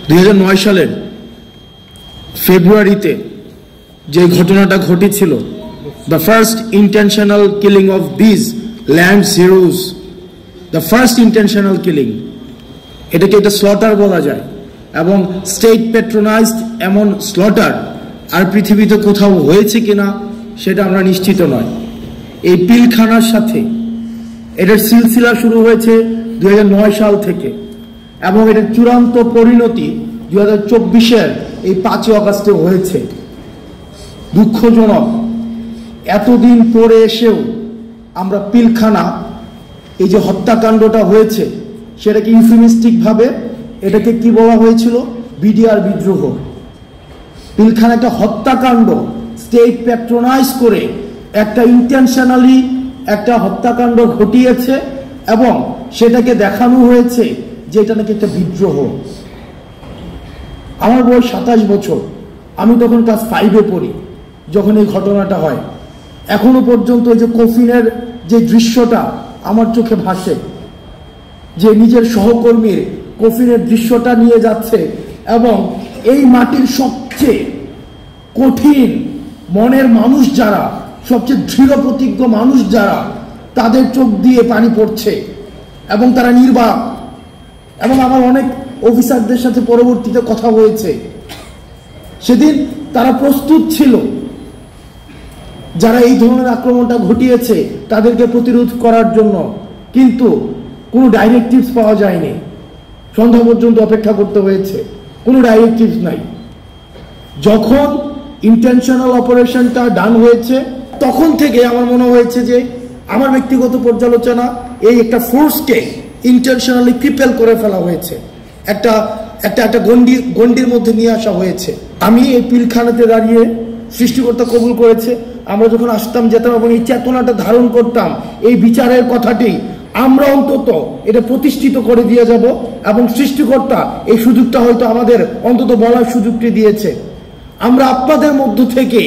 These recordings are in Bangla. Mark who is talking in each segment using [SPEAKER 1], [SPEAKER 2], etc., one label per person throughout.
[SPEAKER 1] 2009 সালের ফেব্রুয়ারিতে যে ঘটনাটা ঘটেছিল, the first intentional killing of this land heroes, the first intentional killing, এটাকে একটা স্লটার বলা যায়। এবং স্টেট প্যাট্রোনাইজড এমন স্লটার আর পৃথিবীতে কোথাও হয়েছে কিনা সেটা আমরা নিশ্চিত নয়। এই পিলখানার সাথে এটার সিলসিলা শুরু হয়েছে 2009 সাল থেকে এবং এটার চূড়ান্ত পরিণতি 2024-এর এই 5 আগস্টে হয়েছে। দুঃখজনক, এতদিন পরে এসেও আমরা পিলখানা, এই যে হত্যাকাণ্ডটা হয়েছে সেটাকে ইউফেমিস্টিক ভাবে এটাকে কি বলা হয়েছিল, বিডিআর বিদ্রোহ। পিলখানা একটা হত্যাকাণ্ড, স্টেট প্যাট্রোনাইজ করে একটা ইন্টেনশনালি একটা হত্যাকাণ্ড ঘটিয়েছে এবং সেটাকে দেখানো হয়েছে যে এটা নাকি একটা বিদ্রোহ। আমার বয়স 27 বছর, আমি তখন ক্লাস 5-এ পড়ি যখন এই ঘটনাটা হয়। এখনো পর্যন্ত যে কফিনের যে দৃশ্যটা আমার চোখে ভাসে, যে নিজের সহকর্মীর কফিনের দৃশ্যটা নিয়ে যাচ্ছে এবং এই মাটির সবচেয়ে কঠিন মনের মানুষ যারা, সবচেয়ে দৃঢ় প্রতিজ্ঞ মানুষ যারা, তাদের চোখ দিয়ে পানি পড়ছে এবং তারা নির্বাক। এবং আমার অনেক অফিসারদের সাথে পরবর্তীতে কথা হয়েছে, সেদিন তারা প্রস্তুত ছিল যারা এই ধরনের আক্রমণটা ঘটিয়েছে তাদেরকে প্রতিরোধ করার জন্য, কিন্তু কোনো ডাইরেক্টিভস পাওয়া যায়নি। সন্ধ্যা পর্যন্ত অপেক্ষা করতে হয়েছে, কোনো ডাইরেক্টিভস নাই। যখন ইন্টেনশনাল অপারেশনটা ডান হয়েছে তখন থেকে আমার মনে হয়েছে যে আমার ব্যক্তিগত পর্যালোচনা, এই একটা ফোর্সকে ইন্টেনশনালি ক্রিপেল করে ফেলা হয়েছে, একটা একটা একটা গন্ডির মধ্যে নিয়ে আসা হয়েছে। আমি এই পিলখানাতে দাঁড়িয়ে সৃষ্টিকর্তা কবুল করেছে, আমরা যখন আসতাম যেতাম এবং এই চেতনাটা ধারণ করতাম, এই বিচারের কথাটি আমরা অন্তত এটা প্রতিষ্ঠিত করে দিয়ে যাব এবং সৃষ্টিকর্তা এই সুযোগটা হয়তো আমাদের অন্তত বলার সুযোগটি দিয়েছে। আমরা আপনাদের মধ্য থেকে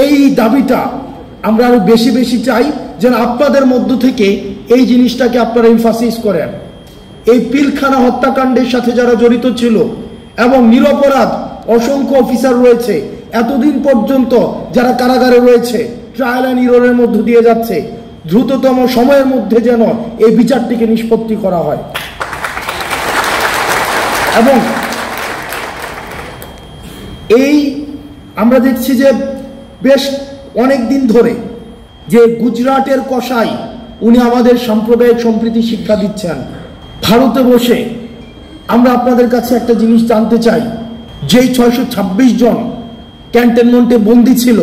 [SPEAKER 1] এই দাবিটা আমরা আরো বেশি বেশি চাই, যেন আপনাদের মধ্য থেকে এই জিনিসটাকে আপনারা এমফাসিস করেন। এই পিলখানা হত্যাকাণ্ডের সাথে যারা জড়িত ছিল এবং নিরপরাধ অসংখ্য অফিসার রয়েছে, এতদিন পর্যন্ত যারা কারাগারে রয়েছে, ট্রায়াল অ্যান্ড এররের মধ্য দিয়ে যাচ্ছে, দ্রুততম সময়ের মধ্যে যেন এই বিচারটিকে নিষ্পত্তি করা হয়। এবং এই আমরা দেখছি যে বেশ অনেক দিন ধরে যে গুজরাটের কসাই, উনি আমাদের সাম্প্রদায়িক সম্প্রীতি শিক্ষা দিচ্ছেন। ভারতে বসে আমরা আপনাদের কাছে একটা জিনিস জানতে চাই, যেই 626 জন ক্যান্টনমেন্টে বন্দী ছিল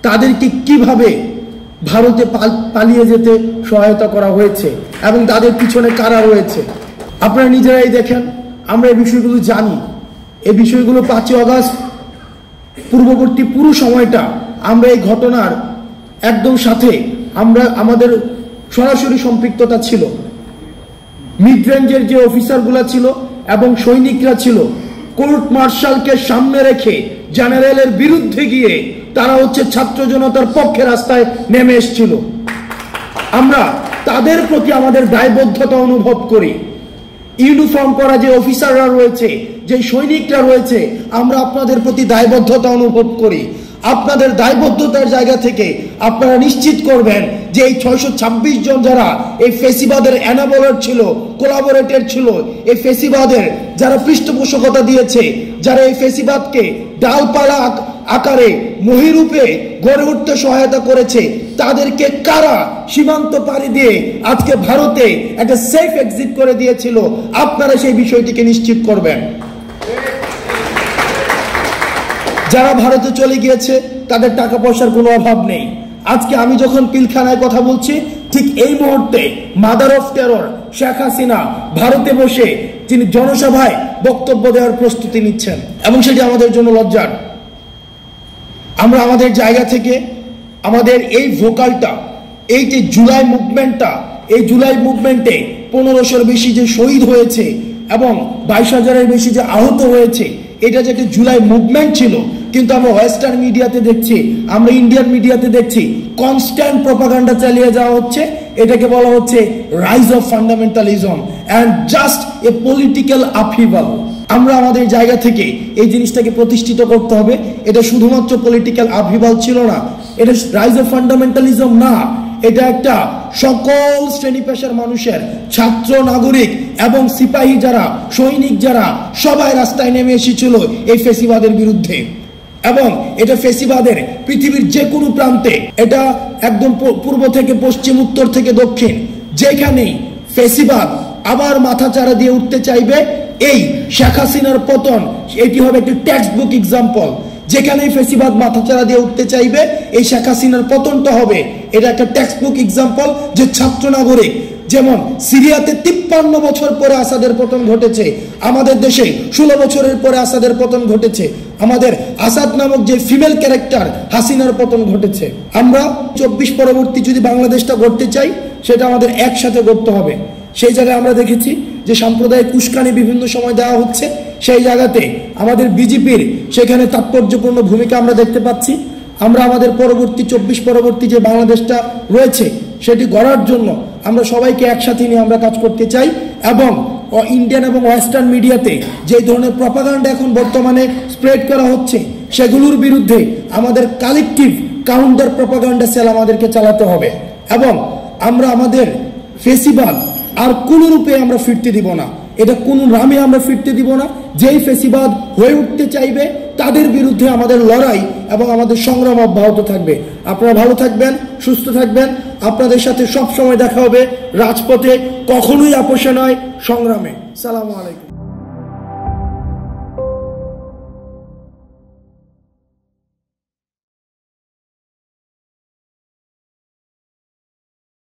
[SPEAKER 1] তাদেরকে কিভাবে ভারতে পালিয়ে যেতে সহায়তা করা হয়েছে এবং তাদের পিছনে কারা রয়েছে আপনারা নিজেরাই দেখেন। আমরা এই বিষয়গুলো জানি। এই বিষয়গুলো 5 আগস্ট পূর্ববর্তী পুরো সময়টা আমরা এই ঘটনার একদম সাথে আমাদের সরাসরি সম্পৃক্ততা ছিল। মিড রেঞ্জের যে অফিসারগুলো ছিল এবং সৈনিকরা ছিল, কোর্ট মার্শালকে সামনে রেখে জেনারেলের বিরুদ্ধে গিয়ে তারা ছাত্র জনতার পক্ষে রাস্তায় নেমে এসেছিল। আমরা তাদের প্রতি আমাদের দায়বদ্ধতা অনুভব করি। ইউনিফর্ম পরা যে অফিসাররা রয়েছে, যে সৈনিকরা রয়েছে, আমরা আপনাদের প্রতি দায়বদ্ধতা অনুভব করি। আপনাদের দায়বদ্ধতার জায়গা থেকে আপনারা নিশ্চিত করবেন যে এই 626 জন যারা এই ফেসিবাদের এনাবলার ছিল, কোলাবোরেটর ছিল, এই ফেসিবাদের যারা পৃষ্ঠপোষকতা দিয়েছে, যারা এই ফেসিবাদকে ডালপালা আকারে মহিরূপে গড়ে উঠতে সহায়তা করেছে, তাদেরকে কারা সীমান্ত পাড়ি দিয়ে আজকে ভারতে একটা সেফ এক্সিট করে দিয়েছিল, আপনারা সেই বিষয়টিকে নিশ্চিত করবেন। যারা ভারতে চলে গিয়েছে তাদের টাকা পয়সার কোনো অভাব নেই। আজকে আমি যখন পিলখানায় কথা বলছি, ঠিক এই মুহূর্তে mother of terror Sheikh Hasina ভারতে বসে তিনি জনসভায় বক্তব্য দেওয়ার প্রস্তুতি নিচ্ছেন এবং সেটি আমাদের জন্য লজ্জার। আমরা আমাদের জায়গা থেকে আমাদের এই ভোকালটা, এই যে জুলাই মুভমেন্টটা, এই জুলাই মুভমেন্টে 1500-এর বেশি যে শহীদ হয়েছে এবং 22,000-এর বেশি যে আহত হয়েছে, এটা যে একটা জুলাই মুভমেন্ট ছিল, কিন্তু আমরা ওয়েস্টার্ন মিডিয়াতে দেখছি, আমরা ইন্ডিয়ান মিডিয়াতে দেখছি কনস্ট্যান্ট প্রপাগান্ডা চালিয়ে যাওয়া হচ্ছে। এটাকে বলা হচ্ছে rise of fundamentalism and just a political upheaval. আমরা আমাদের জায়গা থেকে এই জিনিসটাকে প্রতিষ্ঠিত করতে হবে। এটা শুধুমাত্র পলিটিক্যাল আভিভাল ছিল না, এটা রাইজ অফ ফান্ডামেন্টালিজম না, এটা একটা সকল শ্রেণী পেশার মানুষের, ছাত্র, নাগরিক এবং সিপাহী যারা, সৈনিক যারা, সবাই রাস্তায় নেমে এসেছিল এই ফেসিবাদের বিরুদ্ধে। এবং এটা ফেসিবাদের পৃথিবীর যে কোনো প্রান্তে, এটা একদম পূর্ব থেকে পশ্চিম, উত্তর থেকে দক্ষিণ, যেখানেই ফেসিবাদ আবার মাথা চাড়া দিয়ে উঠতে চাইবে, এই শেখ হাসিনার পতন এটি হবে একটি টেক্সট বুক এক্সাম্পল। যেখানেই ফেসিবাদ মাথাচাড়া দিয়ে উঠতে চাইবে, এই শেখ হাসিনার পতনটা হবে এটা একটা টেক্সট বুক এক্সাম্পল। যে ছাত্র নাগরিক, যেমন সিরিয়াতে 53 বছর পরে আসাদের পতন ঘটেছে, আমাদের দেশে 16 বছরের পরে আসাদের পতন ঘটেছে, আমাদের আসাদ নামক যে ফিমেল ক্যারেক্টার হাসিনার পতন ঘটেছে। আমরা 24 পরবর্তী যদি বাংলাদেশটা গড়তে চাই, সেটা আমাদের একসাথে গড়তে হবে। সেই জায়গায় আমরা দেখেছি যে সাম্প্রদায়িক উস্কানি বিভিন্ন সময় দেওয়া হচ্ছে, সেই জায়গাতে আমাদের বিজেপির সেখানে তাৎপর্যপূর্ণ ভূমিকা আমরা দেখতে পাচ্ছি। আমরা আমাদের পরবর্তী 24 পরবর্তী যে বাংলাদেশটা রয়েছে সেটি গড়ার জন্য আমরা সবাইকে একসাথে নিয়ে আমরা কাজ করতে চাই। এবং ইন্ডিয়ান এবং ওয়েস্টার্ন মিডিয়াতে যে ধরনের প্রপাগান্ডা এখন বর্তমানে স্প্রেড করা হচ্ছে, সেগুলোর বিরুদ্ধে আমাদের কালেকটিভ কাউন্টার প্রপাগান্ডা সেল আমাদেরকে চালাতে হবে। এবং আমরা আমাদের ফেসিবাদ আর কোন রূপে আমরা ফিরতে দিব না, এটা কোন নামে আমরা ফিরতে দিব না। যেই ফেসিবাদ হয়ে উঠতে চাইবে তাদের বিরুদ্ধে আমাদের লড়াই এবং আমাদের সংগ্রাম অব্যাহত থাকবে। আপনারা ভালো থাকবেন, সুস্থ থাকবেন। আপনাদের সাথে সব সময় দেখা হবে রাজপথে, কখনোই আপোষে নয়, সংগ্রামে। সালামু আলাইকুম।